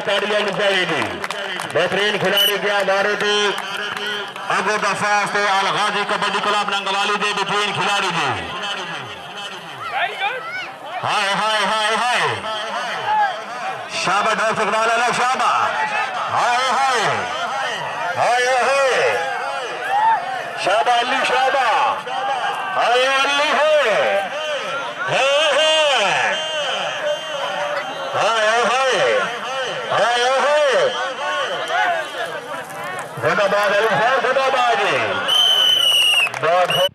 ताड़ियां मिल जाएगी। बेहतरीन खिलाड़ी क्या हमारे थे अबू दफास थे अल गाजी कबड्डी क्लब नंगवाली दे बेहतरीन खिलाड़ी थे। हाय हाय हाय हाय शाबा डॉल सिग्नल है शाबा हाय हाय हाय हाय शाबा अली शाबा हाय अली है हाय हाय हाय हाय खुदाबाद अली खुदाबाद बहुत